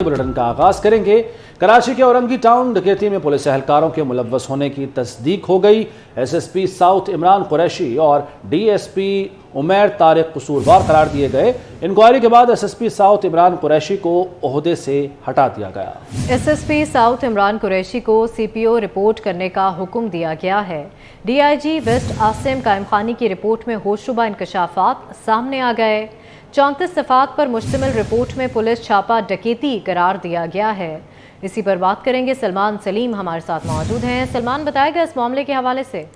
Bulletin का आगाज करेंगे। कराची के औरंगी टाउन डकैती में पुलिस एहलकारों के मुलव्वस होने की तस्दीक हो गई। एसएसपी साउथ इमरान कुरैशी और डीएसपी उमैर तारिक कसूरवार करार दिए गए। इंक्वायरी के बाद एसएसपी साउथ इमरान कुरैशी को ओहदे से हटा दिया गया। एसएसपी साउथ इमरान कुरैशी को सीपीओ रिपोर्ट करने का हुक्म दिया गया है। डीआईजी वेस्ट आसिम कायम खानी की रिपोर्ट में होशरुबा इंकशाफात सामने आ गए। 34 सफ़ात पर मुश्तमिल रिपोर्ट में पुलिस छापा डकैती करार दिया गया है। इसी पर बात करेंगे। सलमान सलीम हमारे साथ मौजूद हैं। सलमान, बताएगा इस मामले के हवाले से।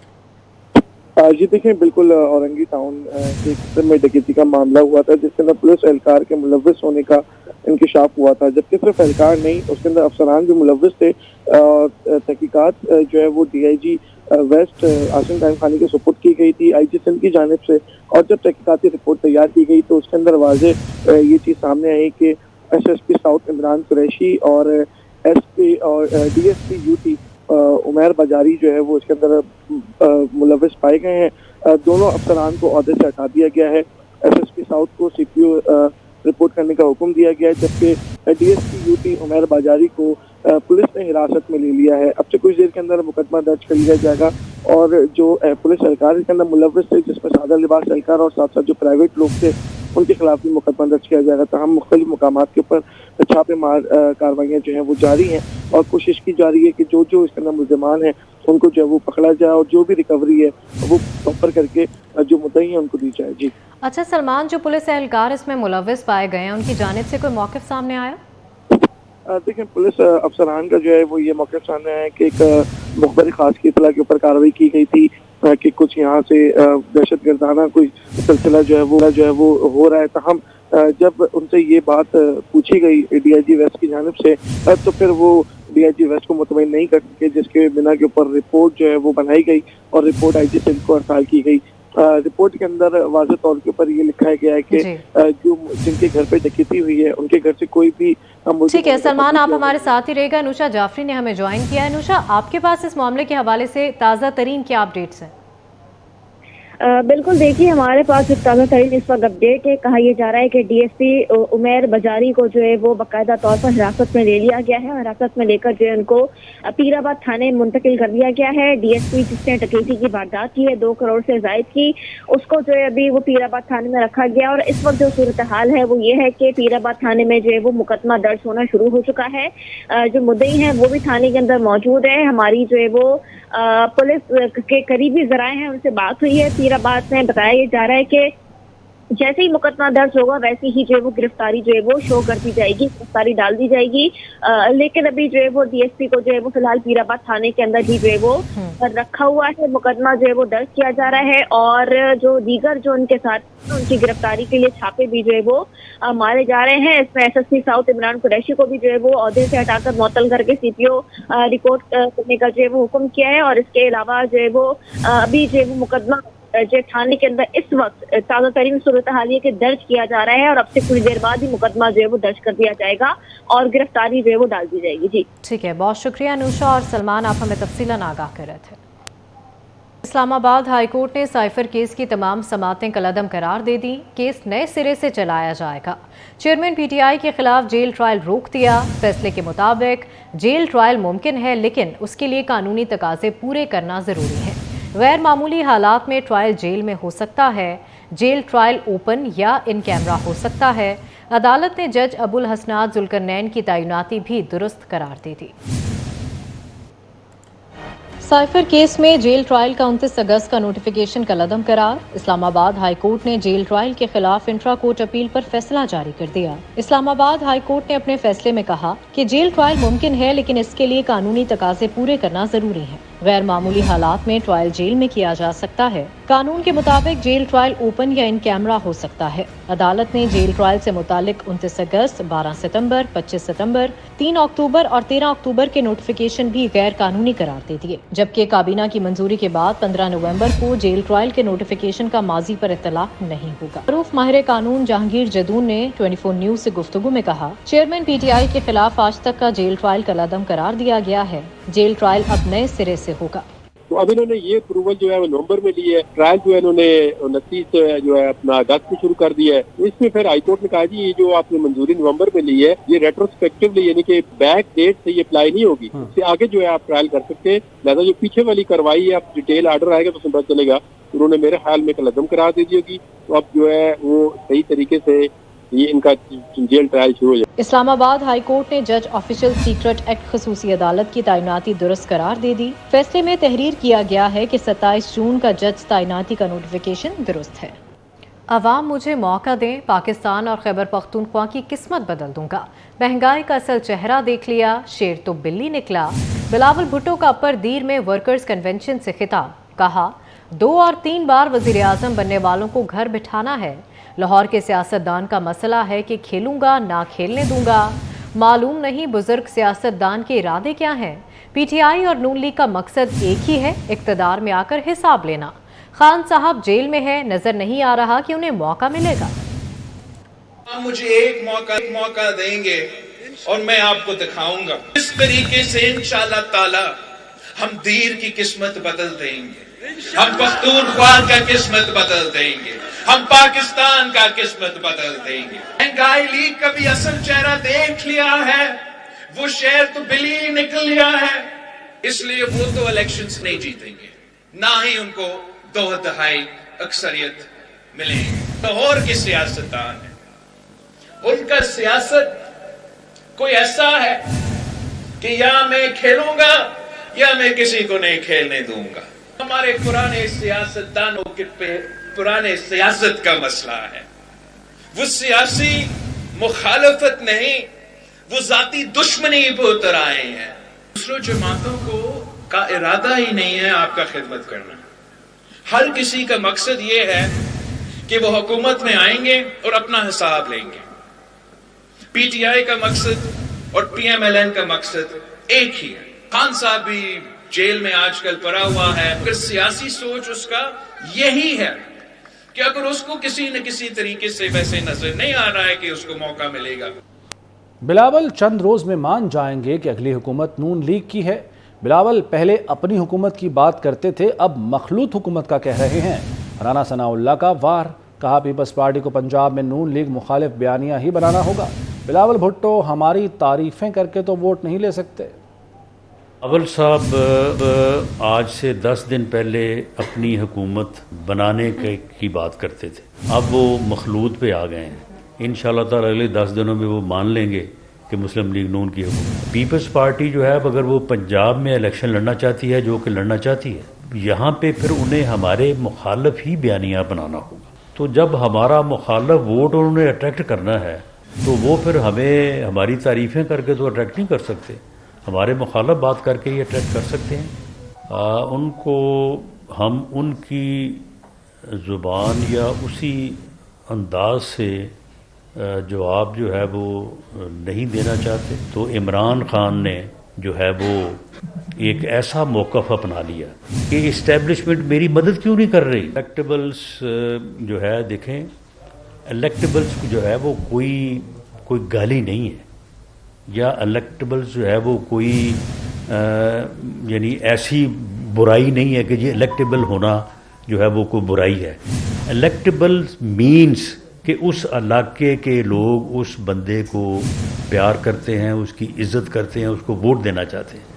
जी देखिए, बिल्कुल औरंगी टाउन के किस्म में डकैती का मामला हुआ था जिसके अंदर पुलिस एहलकार के मुलव्वस होने का इंकशाफ हुआ था, जबकि सिर्फ एहलकार नहीं उसके अंदर अफसरान जो मुलव्वस थे। तहकीकात जो है वो डीआईजी वेस्ट आसिम कायम खानी को सुपुर्द की गई थी आईजी सिंध की जानिब से, और जब तहकीकाती रिपोर्ट तैयार की गई तो उसके अंदर वाज़ेह ये चीज़ सामने आई कि एसएसपी साउथ इमरान कुरैशी और एसपी और डीएसपी यूटी उमैर बाजारी जो है वो इसके अंदर मुलव्वस पाए गए हैं। दोनों अफसरान को ओहदे से हटा दिया गया है। एसएसपी साउथ को सीपीओ रिपोर्ट करने का हुक्म दिया गया है, जबकि डीएसपी यूटी उमैर बाजारी को पुलिस ने हिरासत में ले लिया है। अब से कुछ देर के अंदर मुकदमा दर्ज कर लिया जाएगा और जो पुलिस एहलकार इसके अंदर मुलव्वस थे, जिसमें सादा लिबास एहलकार और साथ साथ जो प्राइवेट लोग थे, उनके खिलाफ भी मुकदमा दर्ज किया जाएगा। तो हम मुख्तलिफ मकामात के ऊपर छापेमार कार्रवाइयाँ जो हैं वो जारी हैं और कोशिश की जा रही है कि जो जो इसके अंदर मुल्ज़िमान हैं उनको जो है वो पकड़ा जाए और जो भी रिकवरी है वो प्रॉपर करके जो मुद्दई हैं उनको दी जाए। जी अच्छा सलमान, जो पुलिस एहलकार इसमें मुलव्वस पाए गए हैं उनकी जानिब से कोई मौक़िफ़ सामने आया? देखिए, पुलिस अफसरान का जो है वो ये मौक़िफ़ सामने आया कि एक मुखबर खास की इत्तला के ऊपर कार्रवाई की गई थी कि कुछ यहाँ से दहशत गर्दाना कोई सिलसिला जो है वो हो रहा है। तहम जब उनसे ये बात पूछी गई डीआईजी वेस्ट की जानिब से, तो फिर वो डीआईजी वेस्ट को मुतमईन नहीं कर सके, जिसके बिना के ऊपर रिपोर्ट जो है वो बनाई गई और रिपोर्ट आईजी सिंध को अरसाल की गई। रिपोर्ट के अंदर वाज़ेह तौर के ऊपर ये लिखा गया है कि जो जिनके घर पे डकैती हुई है उनके घर से कोई भी। ठीक है सलमान, आप हमारे साथ ही रहेगा। अनुषा जाफरी ने हमें ज्वाइन किया है। अनुषा, आपके पास इस मामले के हवाले से ताज़ा तरीन क्या अपडेट्स हैं? बिल्कुल, देखिए हमारे पास एक ताज़ा तरीन इस वक्त अपडेट है। कहा यह जा रहा है कि डीएसपी उमैर बाजारी को जो है वो बाकायदा तौर पर हिरासत में ले लिया गया है। हिरासत में लेकर जो है उनको पीराबाद थाने मुंतकिल कर दिया गया है। डीएसपी जिसने डकैती की वारदात की है 2 करोड़ से जायद की, उसको जो है अभी वो पीराबाद थाने में रखा गया और इस वक्त जो सूरत हाल है वो ये है कि पीराबाद थाने में जो है वो मुकदमा दर्ज होना शुरू हो चुका है। जो मुद्दई हैं वो भी थाने के अंदर मौजूद है। हमारी जो है वो पुलिस के करीबी ज़राए हैं उनसे बात हुई है। पीराबाद में बताया जा रहा है कि जैसे ही मुकदमा दर्ज होगा वैसे ही जो है वो गिरफ्तारी जो है वो शो कर दी जाएगी, गिरफ्तारी डाल दी जाएगी। लेकिन अभी जो है वो डीएसपी को जो है वो फिलहाल पीराबाद थाने के अंदर ही जो है वो रखा हुआ है। मुकदमा जो है वो दर्ज किया जा रहा है और जो दीगर जो उनके साथ उनकी गिरफ्तारी के लिए छापे भी जो है वो मारे जा रहे हैं। इसमें एसएसपी साउथ इमरान कुरैशी को भी जो है वो ओहदे से हटाकर मुअत्तल करके सीपीओ रिपोर्ट करने का जो है वो हुक्म किया है। और इसके अलावा जो है वो अभी जो है वो मुकदमा जो थाने के अंदर इस वक्त ताज़ा तरीन सूरत हाल ये कि दर्ज किया जा रहा है और अब से कुछ देर बाद ही मुकदमा जो है वो दर्ज कर दिया जाएगा और गिरफ्तारी जो है वो डाल दी जाएगी। जी ठीक है, बहुत शुक्रिया अनुषा। और सलमान, आप हमें तफसीलन आगाह कर रहे थे। इस्लामाबाद हाई कोर्ट ने साइफर केस की तमाम समातें कलअदम करार दे दी। केस नए सिरे से चलाया जाएगा। चेयरमैन पीटीआई के खिलाफ जेल ट्रायल रोक दिया। फैसले के मुताबिक जेल ट्रायल मुमकिन है, लेकिन उसके लिए कानूनी तकाजे पूरे करना जरूरी है। गैर मामूली हालात में ट्रायल जेल में हो सकता है। जेल ट्रायल ओपन या इन कैमरा हो सकता है। अदालत ने जज अबुल हसनात जुल्करनैन की तैनाती भी दुरुस्त करार दी थी। साइफर केस में जेल ट्रायल का 29 अगस्त का नोटिफिकेशन कलअदम करार। इस्लामाबाद हाई कोर्ट ने जेल ट्रायल के खिलाफ इंट्रा कोर्ट अपील पर फैसला जारी कर दिया। इस्लामाबाद हाई कोर्ट ने अपने फैसले में कहा कि जेल ट्रायल मुमकिन है, लेकिन इसके लिए कानूनी तकाजे पूरे करना जरूरी है। गैर मामूली हालात में ट्रायल जेल में किया जा सकता है। कानून के मुताबिक जेल ट्रायल ओपन या इन कैमरा हो सकता है। अदालत ने जेल ट्रायल से मुतालिक 29 अगस्त, 12 सितंबर, 25 सितंबर, 3 अक्टूबर और 13 अक्टूबर के नोटिफिकेशन भी गैर कानूनी करार दे दिए, जबकि काबीना की मंजूरी के बाद 15 नवंबर को जेल ट्रायल के नोटिफिकेशन का माजी पर इत्तलाक नहीं होगा। मारूफ माहिर कानून जहांगीर जदून ने 24 न्यूज से गुफ्तगू में कहा, चेयरमैन पीटीआई के खिलाफ आज तक का जेल ट्रायल कलअदम करार दिया गया है। जेल ट्रायल अब नए सिरे से होगा। तो अब इन्होंने ये अप्रूवल जो है वो नवंबर में ली है, ट्रायल जो है इन्होंने 29 जो है अपना अगस्त में शुरू कर दिया है। इसमें फिर हाईकोर्ट ने कहा जी ये जो आपने मंजूरी नवंबर में ली है ये रेट्रोस्पेक्टिवली यानी कि बैक डेट से ये अप्लाई नहीं होगी, इससे आगे जो है आप ट्रायल कर सकते हैं। लिहाजा जो पीछे वाली कार्रवाई है, अब डिटेल आर्डर आएगा तो उसमें पता चलेगा। उन्होंने मेरे ख्याल में कलअदम करार दे दी होगी, तो अब जो है वो सही तरीके से ये इनका जेल ट्रायल शुरू हो जाए। इस्लामाबाद हाई कोर्ट ने जज ऑफिशियल सीक्रेट एक्ट खसूसी अदालत की तैनाती दुरुस्त करार दे दी। फैसले में तहरीर किया गया है कि 27 जून का जज तैनाती का नोटिफिकेशन दुरुस्त है। अवाम मुझे मौका दें, पाकिस्तान और खैबर पख्तूनख्वा की किस्मत बदल दूंगा। महंगाई का असल चेहरा देख लिया, शेर तो बिल्ली निकला। बिलावल भुट्टो का अपर दीर में वर्कर्स कन्वेंशन से खिताब, कहा 2 और 3 बार वजीर आजम बनने वालों को घर बिठाना है। लाहौर के सियासतदान का मसला है कि खेलूंगा ना खेलने दूंगा। मालूम नहीं बुजुर्ग सियासतदान के इरादे क्या हैं। पीटीआई और नून लीग का मकसद एक ही है, इक्तदार में आकर हिसाब लेना। खान साहब जेल में है, नजर नहीं आ रहा कि उन्हें मौका मिलेगा। मुझे एक मौका देंगे और मैं आपको दिखाऊंगा इस तरीके से इंशाअल्लाह ताला हम दीर की किस्मत बदल देंगे, हम पख्तूनख्वा का किस्मत बदल देंगे, हम पाकिस्तान का किस्मत बदल देंगे। महंगाई लीग का भी असल चेहरा देख लिया है, वो शेर तो बिल्ली निकल लिया है, इसलिए वो तो इलेक्शंस नहीं जीतेंगे, ना ही उनको 2 दहाई अक्सरियत मिलेगी। लाहौर के सियासतदान है, उनका सियासत कोई ऐसा है कि या मैं खेलूंगा या मैं किसी को नहीं खेलने दूंगा। हमारे पुराने सियासतदानों के पुराने सियासत का मसला है, वो सियासी मुखालफत नहीं, वो जाती दुश्मनी पे उतर आए हैं। दूसरों जमातों का इरादा ही नहीं है आपका खिदमत करना। हर किसी का मकसद ये है कि वो हुकूमत में आएंगे और अपना हिसाब लेंगे। पीटीआई का मकसद और पीएमएलएन का मकसद एक ही है। खान साहब भी जेल में आजकल पड़ा हुआ है, अगर सियासी सोच उसका यही है कि अगर उसको किसी न किसी तरीके से वैसे नजर नहीं आ रहा है कि उसको मौका मिलेगा। बिलावल चंद रोज में मान जाएंगे कि अगली हुकूमत नून लीग की है। बिलावल पहले अपनी हुकूमत की बात करते थे, अब मखलूत हुकूमत का कह रहे हैं। राना सनाउल्लाह का वार, कहा पीपल्स पार्टी को पंजाब में नून लीग मुखालिफ बयानिया ही बनाना होगा। बिलावल भुट्टो, हमारी तारीफें करके तो वोट नहीं ले सकते। बिलावल साहब आज से 10 दिन पहले अपनी हुकूमत बनाने की बात करते थे, अब वो मखलूत पे आ गए हैं। इंशाअल्लाह ताला अगले 10 दिनों में वो मान लेंगे कि मुस्लिम लीग नून की हुकूमत। पीपल्स पार्टी जो है अगर वो पंजाब में इलेक्शन लड़ना चाहती है, जो कि लड़ना चाहती है, यहाँ पे फिर उन्हें हमारे मुखालफ ही बयानिया बनाना होगा। तो जब हमारा मुखालफ वोट उन्होंने अट्रैक्ट करना है तो वो फिर हमें हमारी तारीफ़ें करके तो अट्रैक्ट नहीं कर सकते, हमारे मुखालफ बात करके ही अट्रैक्ट कर सकते हैं। उनको हम उनकी ज़ुबान या उसी अंदाज से जवाब जो है वो नहीं देना चाहते। तो इमरान खान ने जो है वो एक ऐसा मौक़िफ़ अपना लिया कि इस्टेब्लिशमेंट मेरी मदद क्यों नहीं कर रही। इलेक्टेबल्स जो है देखें, इलेक्टेबल्स जो है वो कोई गाली नहीं है, या इलेक्टेबल्स जो है वो कोई यानी ऐसी बुराई नहीं है कि ये इलेक्टेबल होना जो है वो कोई बुराई है। इलेक्टेबल्स मीन्स कि उस इलाके के लोग उस बंदे को प्यार करते हैं, उसकी इज्जत करते हैं, उसको वोट देना चाहते हैं।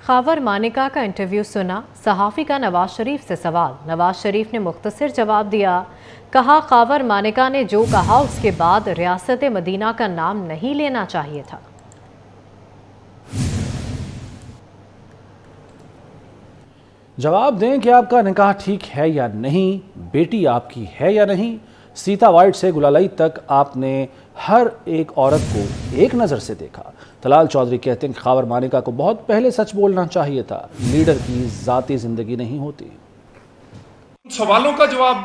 खावर मानिका का इंटरव्यू सुना, सहाफ़ी का नवाज शरीफ से सवाल, नवाज शरीफ ने मुख्तसर जवाब दिया। कहा खावर मानिका ने जो कहा उसके बाद रियासत मदीना का नाम नहीं लेना चाहिए था। जवाब दें कि आपका निकाह ठीक है या नहीं, बेटी आपकी है या नहीं। सीता वाइट से गुलालई तक आपने हर एक औरत को एक नज़र से देखा। तलाल चौधरी कहते हैं कि खावर मानिका को बहुत पहले सच बोलना चाहिए था, लीडर की ज़ाती ज़िंदगी नहीं होती। सवालों का जवाब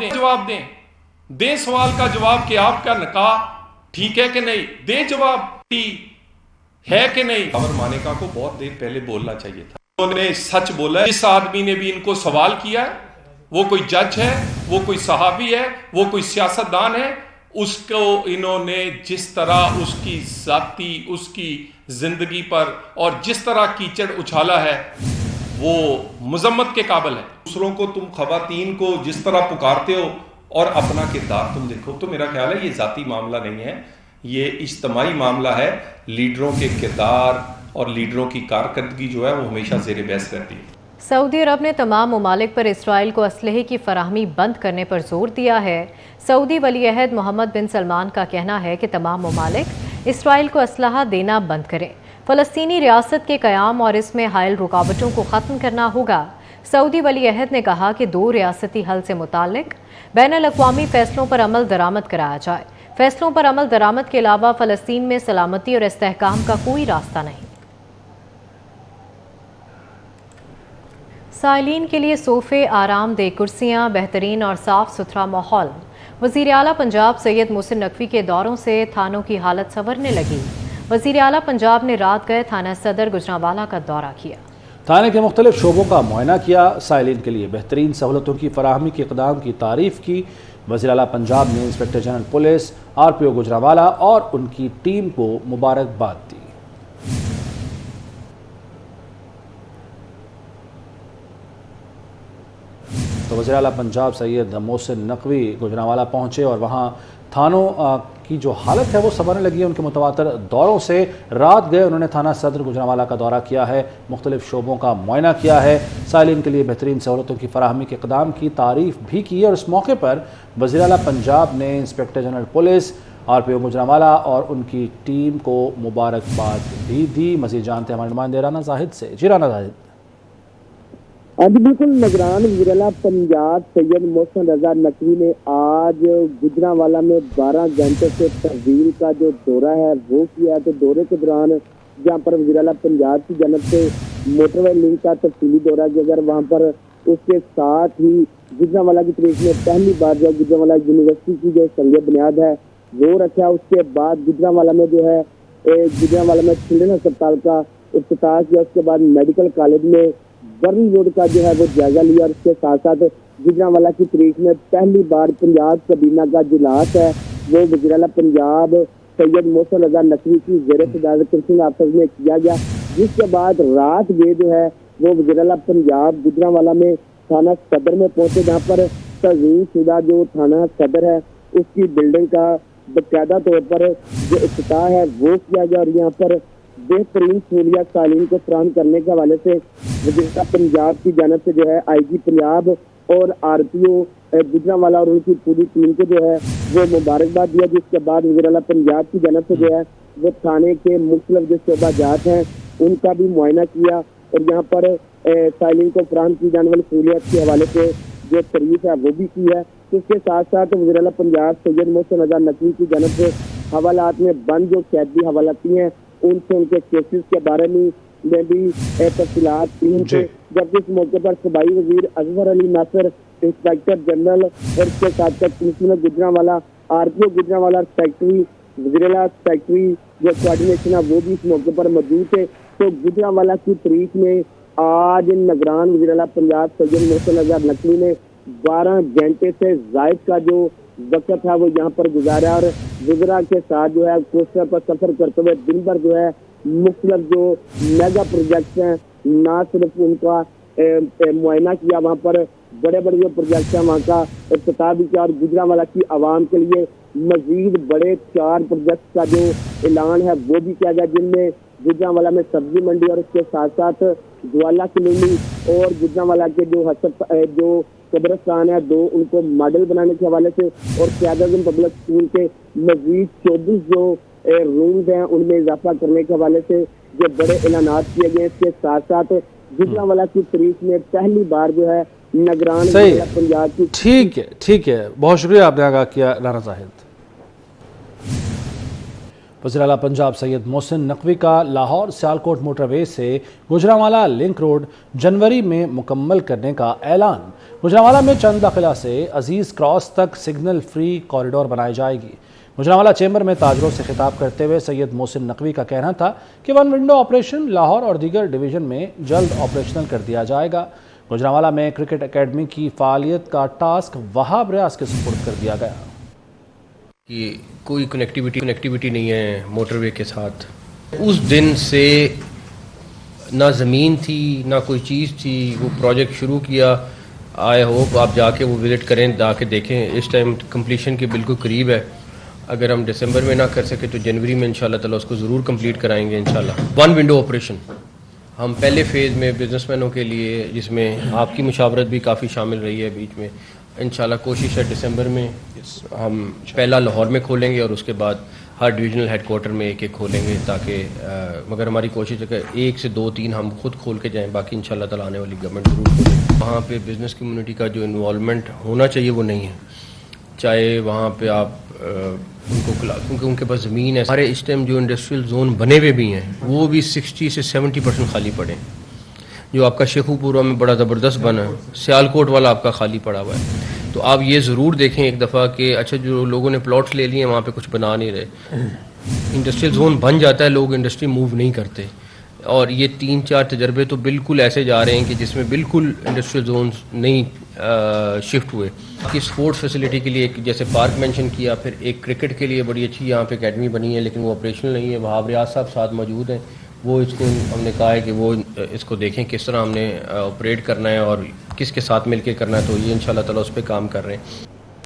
दें सवाल का जवाब कि आपका निकाह ठीक है कि नहीं, दे जवाब है कि नहीं। खावर मानिका को बहुत देर पहले बोलना चाहिए था, उन्होंने सच बोला। इस आदमी ने भी इनको सवाल किया है, वो कोई जज है, वो कोई सहाबी है, वो कोई सियासतदान है, उसको इन्होंने जिस तरह उसकी जाती, उसकी जिंदगी पर और जिस तरह कीचड़ उछाला है, وہ مذمت کے قابل ہے. دوسروں کو تم خواتین کو جس طرح پکارتے ہو اور اپنا کردار تم دیکھو, تو میرا خیال ہے یہ ذاتی معاملہ نہیں ہے, یہ اجتماعی معاملہ ہے. لیڈروں کے کردار اور لیڈروں کی کارکردگی جو ہے وہ ہمیشہ زیر بحث رہتی ہے. سعودی عرب نے تمام ممالک پر اسرائیل کو اسلحے کی فراہمی بند کرنے پر زور دیا ہے. سعودی ولی عہد محمد بن سلمان کا کہنا ہے کہ تمام ممالک اسرائیل کو اسلحہ دینا بند کریں. فلسطینی ریاست کے قیام اور اس میں حائل رکاوٹوں کو ختم کرنا ہوگا. سعودی ولی عہد نے کہا کہ 2 ریاستی حل سے متعلق بین الاقوامی فیصلوں پر عمل درآمد کرایا جائے. فیصلوں پر عمل درآمد کے علاوہ فلسطین میں سلامتی اور استحکام کا کوئی راستہ نہیں. سائلین کے لیے صوفے، آرام دہ کرسیاں، بہترین اور صاف ستھرا ماحول. وزیر اعلیٰ پنجاب سید محسن نقوی کے دوروں سے تھانوں کی حالت سنورنے لگی. وزیر اعلیٰ پنجاب نے رات گئے تھانہ صدر گجرانوالہ کا دورہ کیا. تھانے کے مختلف شعبوں کا معائنہ کیا. سائلین کے لیے بہترین سہولتوں کی فراہمی کے اقدام کی تعریف کی. وزیر اعلیٰ پنجاب نے inspector general police RPO Gujranwala اور ان کی ٹیم کو مبارکباد دی. تو وزیر اعلیٰ پنجاب سید محسن نقوی گجرانوالہ پہنچے اور وہاں تھانوں کی جو حالت ہے وہ سنورنے لگی ہے. ان کے متواتر دوروں سے رات گئے انہوں نے تھانہ صدر گجرانوالہ کا دورہ کیا ہے, مختلف شعبوں کا معائنہ کیا ہے, سائلین کے لیے بہترین سہولتوں کی فراہمی کے اقدام کی تعریف بھی کی ہے. اور اس موقع پر وزیر اعلیٰ پنجاب نے inspector general police RPO Gujranwala اور ان کی ٹیم کو مبارکباد بھی دی. مزید جانتے ہیں ہمارے نمائندے رانا زاہد سے. جی رانا زاہد. جی بالکل, نگران وزیر اعلیٰ پنجاب سید محسن رضا نقوی نے آج گجرانوالہ میں 12 گھنٹے سے طویل کا جو دورہ ہے وہ کیا ہے. تو دورے کے دوران جہاں پر وزیر اعلیٰ پنجاب کی جانب سے موٹر وے لنک کا تفصیلی دورہ کیا گیا, وہاں پر اس کے ساتھ ہی گجرانوالہ کی تاریخ میں پہلی بار جو گجرانوالہ یونیورسٹی کی جو سنگ بنیاد ہے وہ رکھا. اس کے بعد گجرانوالہ میں جو ہے گجرانوالہ میں چلڈرن ہسپتال کا افتتاح کیا. اس کے بعد میڈیکل کالج میں برن روڈ کا جو ہے وہ جائزہ لیا. اور اس کے ساتھ ساتھ گجرانوالہ کی تاریخ میں پہلی بار پنجاب کابینہ کا اجلاس ہے وہ وزیر اعلیٰ پنجاب سید محسن رضا نقوی کی زیر صدارت کرسنگ آفس میں کیا گیا. جس کے بعد رات یہ جو ہے وہ وزیر اعلیٰ پنجاب گجرانوالہ میں تھانہ صدر میں پہنچے, جہاں پر تزئین شدہ جو تھانہ صدر ہے اس کی بلڈنگ کا باقاعدہ طور پر جو افتتاح ہے وہ کیا گیا. اور یہاں پر بہترین سہولیات سائلین کو فراہم کرنے کے حوالے سے وزیر اعلیٰ پنجاب کی جانب سے جو ہے IG پنجاب اور RPO گجرانوالہ اور ان کی پوری ٹیم کو جو ہے وہ مبارکباد دیا. جس کے بعد وزیر اعلیٰ پنجاب کی جانب سے جو ہے وہ تھانے کے مختلف جو شعبہ جات ہیں ان کا بھی معائنہ کیا اور یہاں پر سائلین کو فراہم کی جانے والی سہولیات کے حوالے سے جو تعریف ہے وہ بھی کی ہے. اس کے ساتھ ساتھ وزیر اعلیٰ پنجاب سید محسن رضا نقوی کی جانب سے حوالات میں بند جو قیدی حوالتی ہیں ان سے ان کے کیسز کے بارے میں بھی تفصیلات کی. جبکہ اس موقع پر صوبائی وزیر اظہر علی ناصر, انسپیکٹر جنرل اور اس کے ساتھ ساتھ commissioner Gujranwala RPO Gujranwala secretary وزیر اعلیٰ سیکٹری جو کوآرڈینیشن ہے وہ بھی اس موقع پر موجود تھے. تو گجرانوالہ کی تاریخ میں آج نگران وزیر اعلیٰ پنجاب سید محسن رضا نقوی نے 12 گھنٹے سے زائد کا جو وقت ہے وہ یہاں پر گزارا اور وزراء کے ساتھ جو ہے کوسٹر پر سفر کرتے ہوئے دن بھر جو ہے مختلف جو میگا پروجیکٹس ہیں نہ صرف ان کا معائنہ کیا, وہاں پر بڑے بڑے جو پروجیکٹس ہیں وہاں کا افتتاح بھی کیا. اور گجرانوالہ کی عوام کے لیے مزید بڑے 4 پروجیکٹس کا جو اعلان ہے وہ بھی کیا گیا, جن میں گجرانوالہ میں سبزی منڈی اور اس کے ساتھ ساتھ جوالا کلینی اور گجرانوالہ کے جو قبرستان ہے 2 ان کو ماڈل بنانے کے حوالے سے اور قائد اعظم پبلک اسکول کے مزید 24 جو رومز ہیں ان میں اضافہ کرنے کے حوالے سے جو بڑے اعلانات کیے گئے. اس کے ساتھ ساتھ گجرانوالہ کی تاریخ میں پہلی بار جو ہے نگران پنجاب کی. ٹھیک ہے, بہت شکریہ آپ نے آگاہ کیا رانا زاہد. وزیر اعلیٰ پنجاب سید محسن نقوی کا لاہور سیالکوٹ موٹر وے سے گجرانوالہ لنک روڈ جنوری میں مکمل کرنے کا اعلان. گجرانوالہ میں چند داخلہ سے عزیز کراس تک سگنل فری کوریڈور بنائی جائے گی. گجرانوالہ چیمبر میں تاجروں سے خطاب کرتے ہوئے سید محسن نقوی کا کہنا تھا کہ 1 ونڈو آپریشن لاہور اور دیگر ڈویژن میں جلد آپریشنل کر دیا جائے گا. گجرانوالہ میں کرکٹ اکیڈمی کی فعالیت کا ٹاسک وہاب ریاض کے سپرد کر دیا گیا. کہ کوئی کنیکٹیویٹی نہیں ہے موٹر وے کے ساتھ. اس دن سے نہ زمین تھی نہ کوئی چیز تھی. وہ پروجیکٹ شروع کیا. آئی ہوپ آپ جا کے وہ وزٹ کریں, جا کے دیکھیں. اس ٹائم کمپلیشن کے بالکل قریب ہے. اگر ہم دسمبر میں نہ کر سکے تو جنوری میں انشاءاللہ تعالیٰ اس کو ضرور کمپلیٹ کرائیں گے انشاءاللہ. 1 ونڈو آپریشن ہم پہلے فیز میں بزنس مینوں کے لیے, جس میں آپ کی مشاورت بھی کافی شامل رہی ہے بیچ میں, انشاءاللہ کوشش ہے دسمبر میں ہم پہلا لاہور میں کھولیں گے اور اس کے بعد ہر ڈویژنل ہیڈ کوارٹر میں ایک ایک کھولیں گے, تاکہ مگر ہماری کوشش ہے کہ 1 سے 2-3 ہم خود کھول کے جائیں, باقی انشاءاللہ تعالیٰ آنے والی گورنمنٹ ضرور کھولے. وہاں پہ بزنس کمیونٹی کا جو انوالومنٹ ہونا چاہیے وہ نہیں ہے, چاہے وہاں پہ آپ ان کو کیونکہ ان کے پاس زمین ہے. ہمارے اس ٹائم جو انڈسٹریل زون بنے ہوئے بھی ہیں وہ بھی 60 سے 70% خالی پڑے ہیں. جو آپ کا شیخو پورہ میں بڑا زبردست بنا ہے, سیالکوٹ والا آپ کا خالی پڑا ہوا ہے. تو آپ یہ ضرور دیکھیں ایک دفعہ کہ اچھا جو لوگوں نے پلاٹس لے لیے ہیں وہاں پہ کچھ بنا نہیں رہے. انڈسٹریل زون بن جاتا ہے, لوگ انڈسٹری موو نہیں کرتے. اور یہ 3-4 تجربے تو بالکل ایسے جا رہے ہیں کہ جس میں بالکل انڈسٹریل زونز نہیں شفٹ ہوئے. کہ اسپورٹس فیسلٹی کے لیے ایک جیسے پارک مینشن کیا, پھر ایک کرکٹ کے لیے بڑی اچھی یہاں پہ اکیڈمی بنی ہے لیکن وہ آپریشنل نہیں ہے. وہاب ریاض صاحب ساتھ موجود ہیں, وہ اس کو ہم نے کہا ہے کہ وہ اس کو دیکھیں کس طرح ہم نے آپریٹ کرنا ہے اور کس کے ساتھ مل کے کرنا ہے. تو یہ انشاءاللہ تعالیٰ اس پہ کام کر رہے ہیں.